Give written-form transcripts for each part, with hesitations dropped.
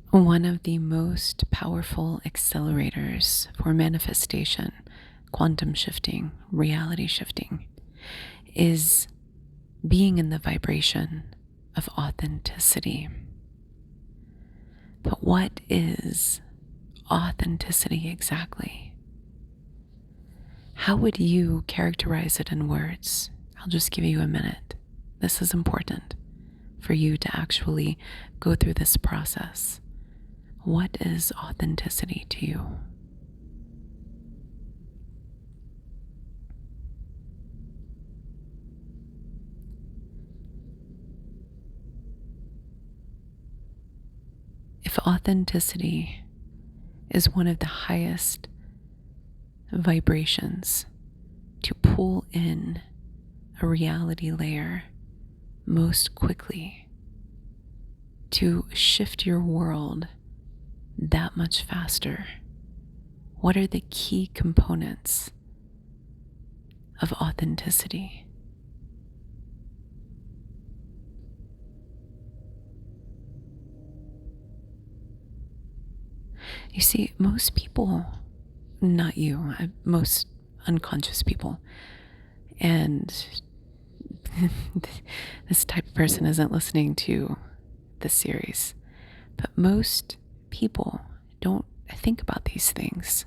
One of the most powerful accelerators for manifestation, quantum shifting, reality shifting, is being in the vibration of authenticity. But what is authenticity exactly? How would you characterize it in words? I'll just give you a minute. This is important for you to actually go through this process. What is authenticity to you? If authenticity is one of the highest vibrations to pull in a reality layer most quickly, to shift your world that much faster, what are the key components of authenticity? You see, most people, not you, most unconscious people, and this type of person isn't listening to this series, but most people don't think about these things.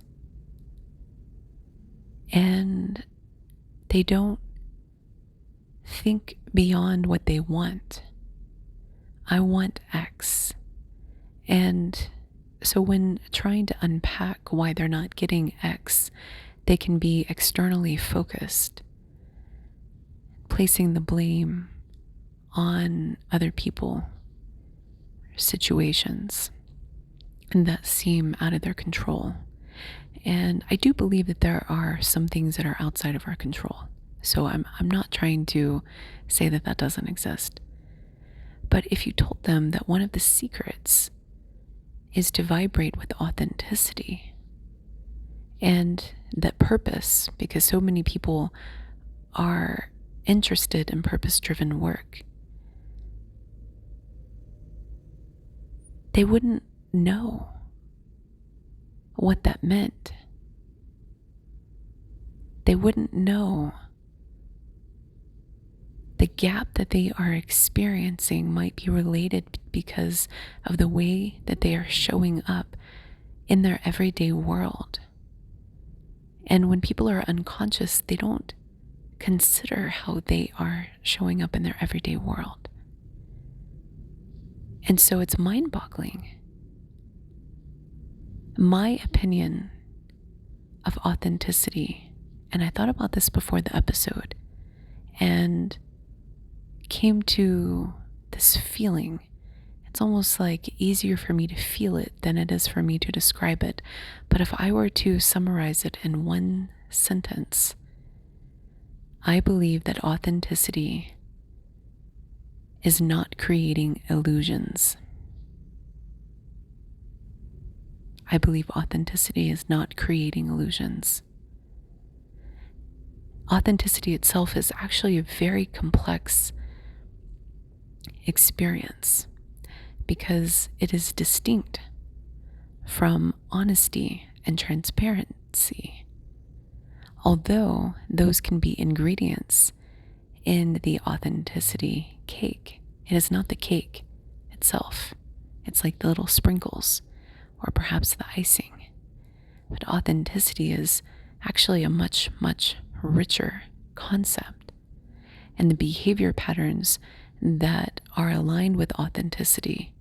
And they don't think beyond what they want. I want X. And so when trying to unpack why they're not getting X, they can be externally focused, placing the blame on other people, situations, and that seem out of their control. And I do believe that there are some things that are outside of our control. So I'm not trying to say that that doesn't exist. But if you told them that one of the secrets is to vibrate with authenticity and that purpose, because so many people are interested in purpose-driven work, they wouldn't know what that meant. They wouldn't know the gap that they are experiencing might be related because of the way that they are showing up in their everyday world. And when people are unconscious, they don't consider how they are showing up in their everyday world. And so it's mind-boggling. My opinion of authenticity, and I thought about this before the episode, and came to this feeling. It's almost like easier for me to feel it than it is for me to describe it. But if I were to summarize it in one sentence, I believe that authenticity is not creating illusions. I believe authenticity is not creating illusions. Authenticity itself is actually a very complex experience because it is distinct from honesty and transparency. Although those can be ingredients in the authenticity cake, it is not the cake itself. It's like the little sprinkles or perhaps the icing. But authenticity is actually a much, much richer concept. And the behavior patterns that are aligned with authenticity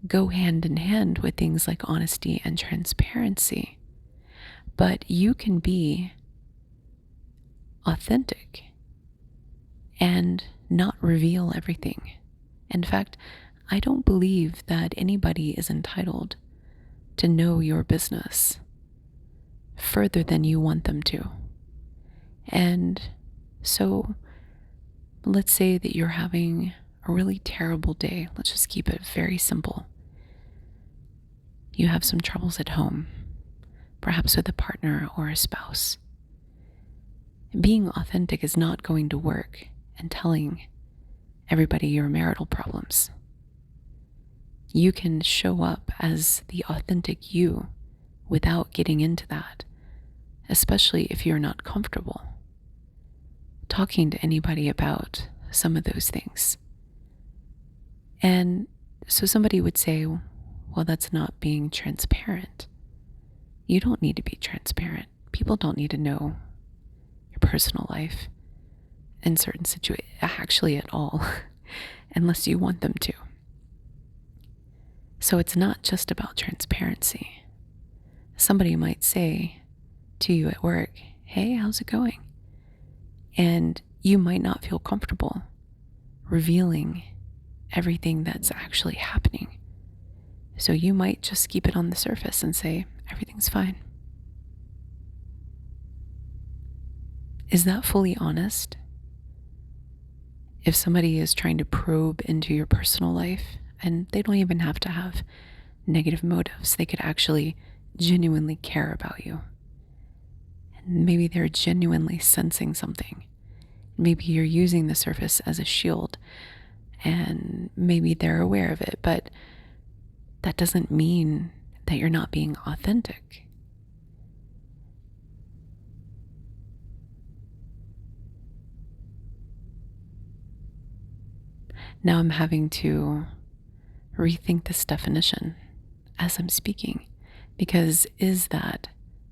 go hand in hand with things like honesty and transparency. But you can be authentic and not reveal everything. In fact, I don't believe that anybody is entitled to know your business further than you want them to. And so let's say that you're having a really terrible day. Let's just keep it very simple. You have some troubles at home, perhaps with a partner or a spouse. Being authentic is not going to work and telling everybody your marital problems. You can show up as the authentic you without getting into that, especially if you're not comfortable talking to anybody about some of those things. And so somebody would say, well, that's not being transparent. You don't need to be transparent. People don't need to know your personal life in certain situations, actually at all, unless you want them to. So it's not just about transparency. Somebody might say to you at work, hey, how's it going? And you might not feel comfortable revealing everything that's actually happening. So you might just keep it on the surface and say, everything's fine. Is that fully honest? If somebody is trying to probe into your personal life, and they don't even have to have negative motives, they could actually genuinely care about you. And maybe they're genuinely sensing something. Maybe you're using the surface as a shield, and maybe they're aware of it, but that doesn't mean that you're not being authentic. Now I'm having to rethink this definition as I'm speaking, because is that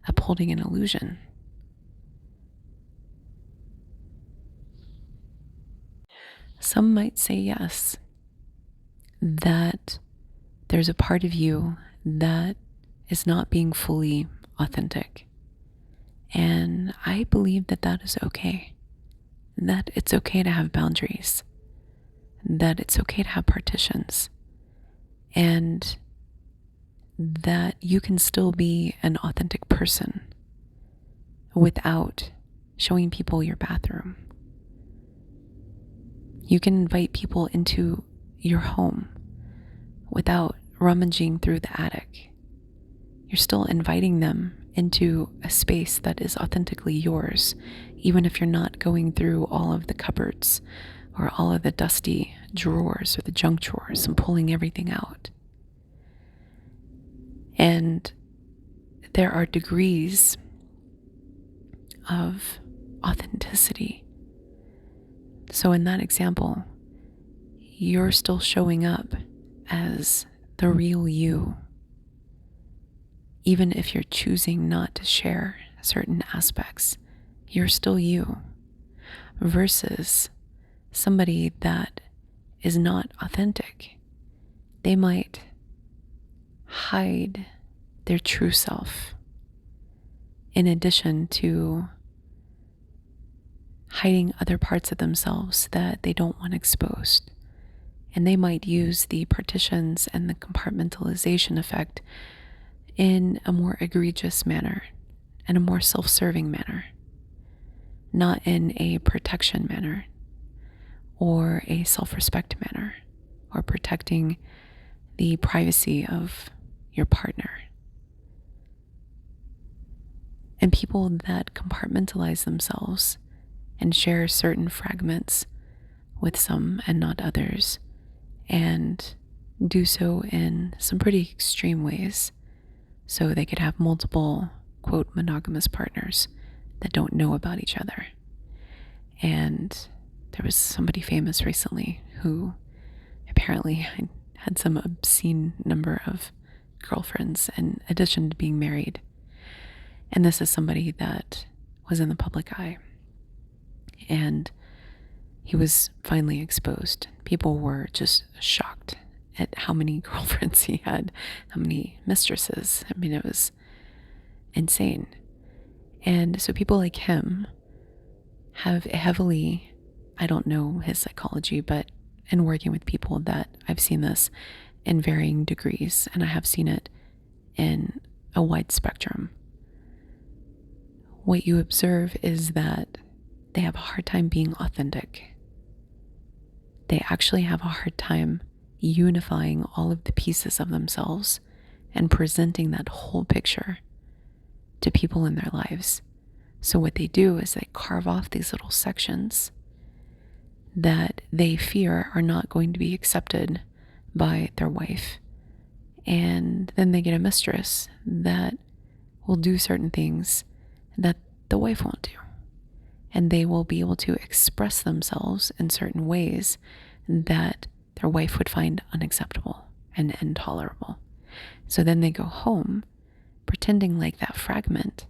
upholding an illusion? Some might say yes, that there's a part of you that is not being fully authentic. And I believe that that is okay, that it's okay to have boundaries, that it's okay to have partitions, and that you can still be an authentic person without showing people your bathroom. You can invite people into your home without rummaging through the attic. You're still inviting them into a space that is authentically yours, even if you're not going through all of the cupboards or all of the dusty drawers or the junk drawers and pulling everything out. And there are degrees of authenticity. So in that example, you're still showing up as the real you, even if you're choosing not to share certain aspects. You're still you, versus somebody that is not authentic. They might hide their true self in addition to hiding other parts of themselves that they don't want exposed. And they might use the partitions and the compartmentalization effect in a more egregious manner and a more self-serving manner, not in a protection manner or a self-respect manner or protecting the privacy of your partner. And people that compartmentalize themselves and share certain fragments with some and not others, and do so in some pretty extreme ways, so they could have multiple, quote, monogamous partners that don't know about each other. And there was somebody famous recently who apparently had some obscene number of girlfriends in addition to being married. And this is somebody that was in the public eye. And he was finally exposed. People were just shocked at how many girlfriends he had, how many mistresses. I mean, it was insane. And so people like him have heavily, I don't know his psychology, but in working with people that I've seen this in varying degrees, and I have seen it in a wide spectrum. What you observe is that they have a hard time being authentic. They actually have a hard time unifying all of the pieces of themselves and presenting that whole picture to people in their lives. So what they do is they carve off these little sections that they fear are not going to be accepted by their wife, And then they get a mistress that will do certain things that the wife won't do. And they will be able to express themselves in certain ways that their wife would find unacceptable and intolerable. So then they go home pretending like that fragment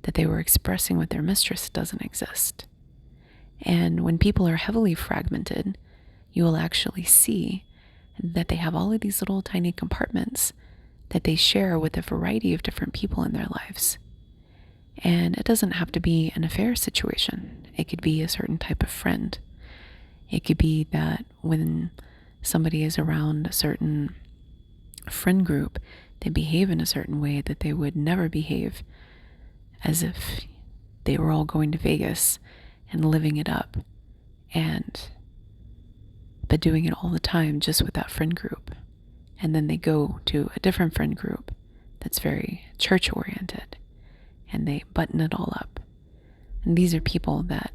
that they were expressing with their mistress doesn't exist. And when people are heavily fragmented, you will actually see that they have all of these little tiny compartments that they share with a variety of different people in their lives. And it doesn't have to be an affair situation. It could be a certain type of friend. It could be that when somebody is around a certain friend group, they behave in a certain way that they would never behave as if they were all going to Vegas and living it up, but doing it all the time just with that friend group. And then they go to a different friend group that's very church oriented and they button it all up. And these are people that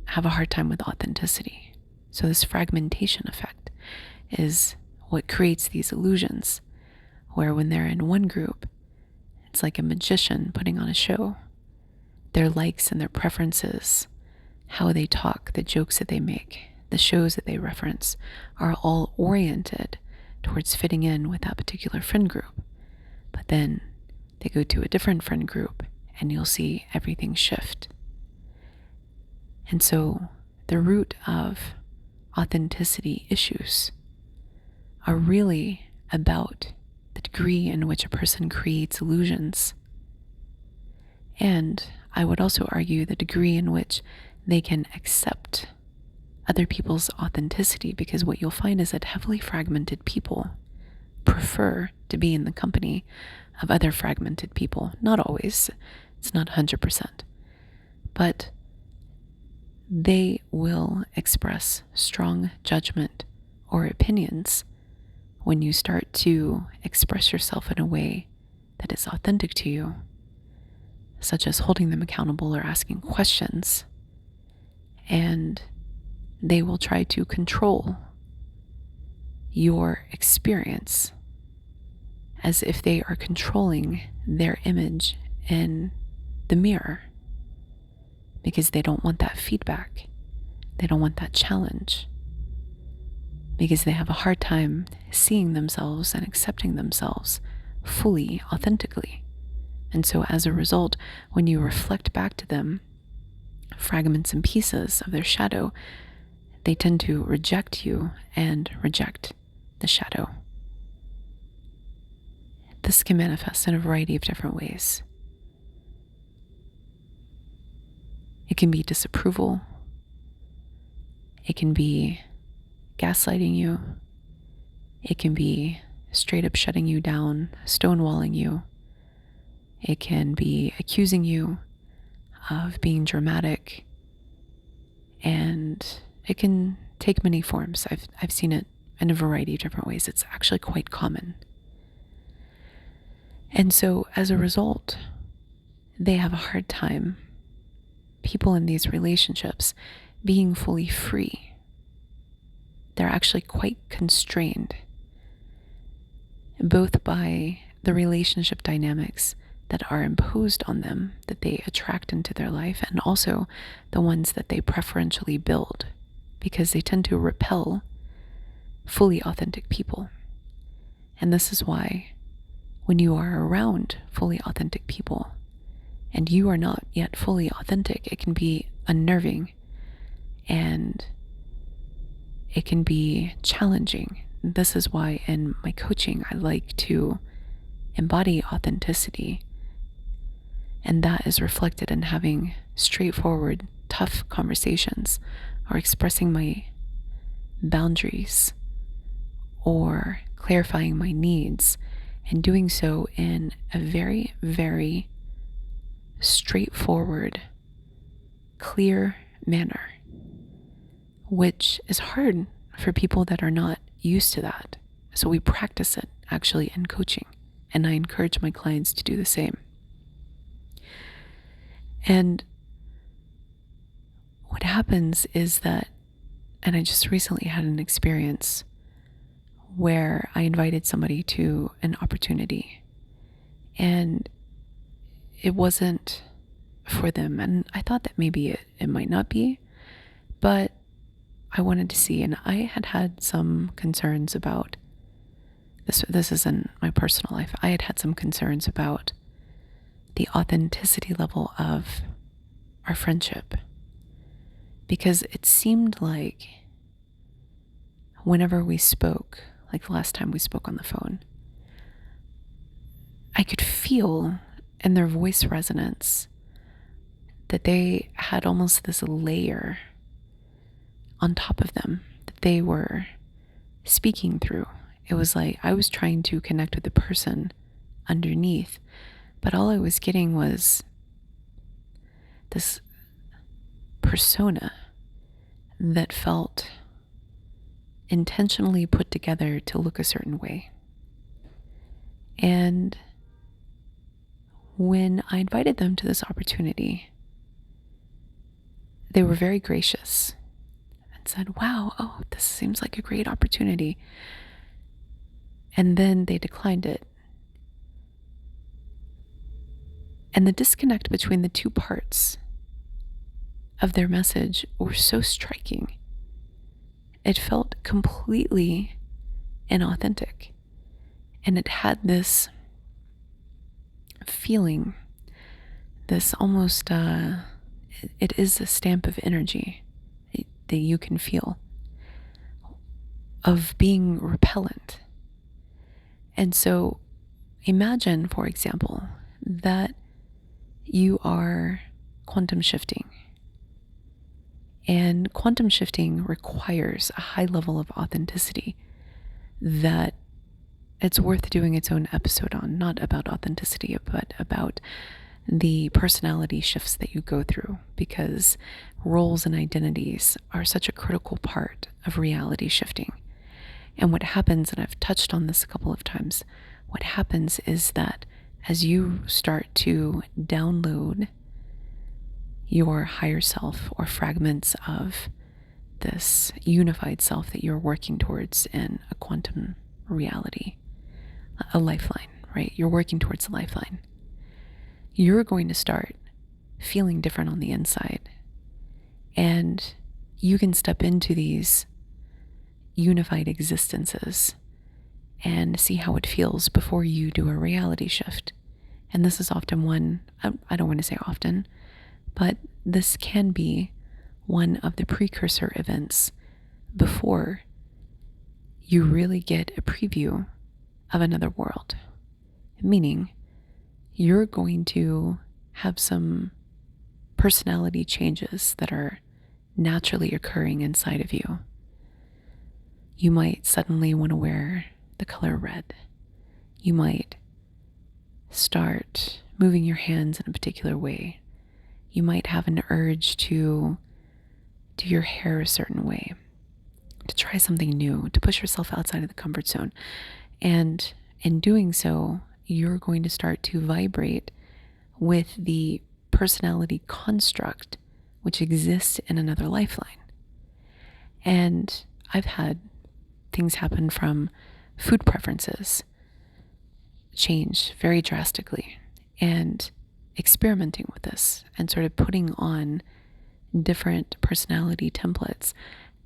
have a hard time with authenticity. So this fragmentation effect is what creates these illusions where when they're in one group, it's like a magician putting on a show. Their likes and their preferences, how they talk, the jokes that they make, the shows that they reference are all oriented towards fitting in with that particular friend group. But then they go to a different friend group and you'll see everything shift. And so the root of authenticity issues are really about the degree in which a person creates illusions. And I would also argue the degree in which they can accept other people's authenticity, because what you'll find is that heavily fragmented people prefer to be in the company of other fragmented people. Not always, it's not 100%, but they will express strong judgment or opinions when you start to express yourself in a way that is authentic to you, such as holding them accountable or asking questions. And they will try to control your experience as if they are controlling their image in the mirror, because they don't want that feedback. They don't want that challenge, because they have a hard time seeing themselves and accepting themselves fully, authentically. And so as a result, when you reflect back to them fragments and pieces of their shadow, they tend to reject you and reject the shadow. This can manifest in a variety of different ways. It can be disapproval. It can be gaslighting you. It can be straight up shutting you down, stonewalling you. It can be accusing you of being dramatic, and it can take many forms. I've seen it in a variety of different ways. It's actually quite common. And so as a result, they have a hard time, people in these relationships, being fully free. They're actually quite constrained, both by the relationship dynamics that are imposed on them, that they attract into their life, and also the ones that they preferentially build, because they tend to repel fully authentic people. And this is why when you are around fully authentic people and you are not yet fully authentic, it can be unnerving and it can be challenging. This is why in my coaching, I like to embody authenticity. And that is reflected in having straightforward, tough conversations, or expressing my boundaries, or clarifying my needs, and doing so in a very, very straightforward, clear manner, which is hard for people that are not used to that. So we practice it actually in coaching, and I encourage my clients to do the same. And what happens is that, and I just recently had an experience where I invited somebody to an opportunity and it wasn't for them. And I thought that maybe it might not be, but I wanted to see. And I had some concerns about this. This is in my personal life. I had some concerns about the authenticity level of our friendship, because it seemed like whenever we spoke, like the last time we spoke on the phone, I could feel in their voice resonance that they had almost this layer on top of them that they were speaking through. It was like I was trying to connect with the person underneath, but all I was getting was this persona that felt intentionally put together to look a certain way. And when I invited them to this opportunity, they were very gracious and said, wow, oh, this seems like a great opportunity. And then they declined it. And the disconnect between the two parts of their message were so striking. It felt completely inauthentic. And it had this feeling, this almost, it is a stamp of energy that you can feel, of being repellent. And so imagine, for example, that you are quantum shifting. And quantum shifting requires a high level of authenticity that it's worth doing its own episode on, not about authenticity, but about the personality shifts that you go through, because roles and identities are such a critical part of reality shifting. And what happens, and I've touched on this a couple of times, what happens is that as you start to download your higher self or fragments of this unified self that you're working towards in a quantum reality, a lifeline, right? You're working towards a lifeline. You're going to start feeling different on the inside. And you can step into these unified existences and see how it feels before you do a reality shift. And this is often one, I don't want to say often, but this can be one of the precursor events before you really get a preview of another world. Meaning, you're going to have some personality changes that are naturally occurring inside of you. You might suddenly want to wear the color red. You might start moving your hands in a particular way. You might have an urge to do your hair a certain way, to try something new, to push yourself outside of the comfort zone. And in doing so, you're going to start to vibrate with the personality construct which exists in another lifeline. And I've had things happen from food preferences change very drastically, and experimenting with this and sort of putting on different personality templates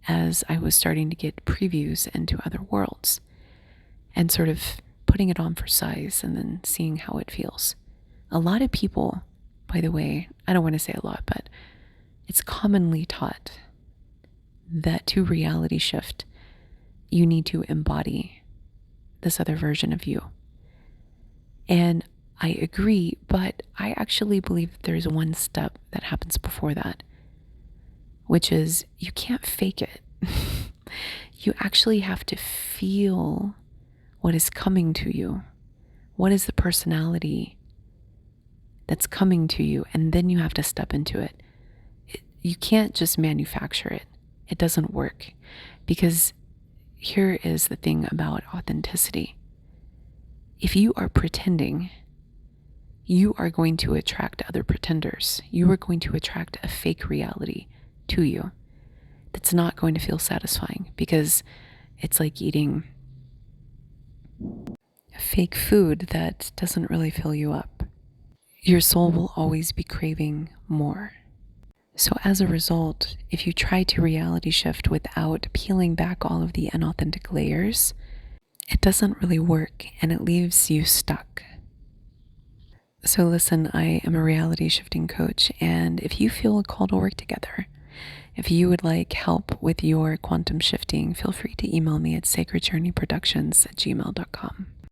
as I was starting to get previews into other worlds, and sort of putting it on for size and then seeing how it feels. A lot of people, by the way, I don't want to say a lot, but it's commonly taught that to reality shift, you need to embody this other version of you. And I agree, but I actually believe that there's one step that happens before that, which is you can't fake it. You actually have to feel what is coming to you. What is the personality that's coming to you? And then you have to step into it. You can't just manufacture it. It doesn't work. Because here is the thing about authenticity. If you are pretending, you are going to attract other pretenders. You are going to attract a fake reality to you that's not going to feel satisfying, because it's like eating fake food that doesn't really fill you up. Your soul will always be craving more. So as a result, if you try to reality shift without peeling back all of the unauthentic layers, it doesn't really work and it leaves you stuck. So listen, I am a reality shifting coach, and if you feel a call to work together, if you would like help with your quantum shifting, feel free to email me at sacredjourneyproductions@gmail.com.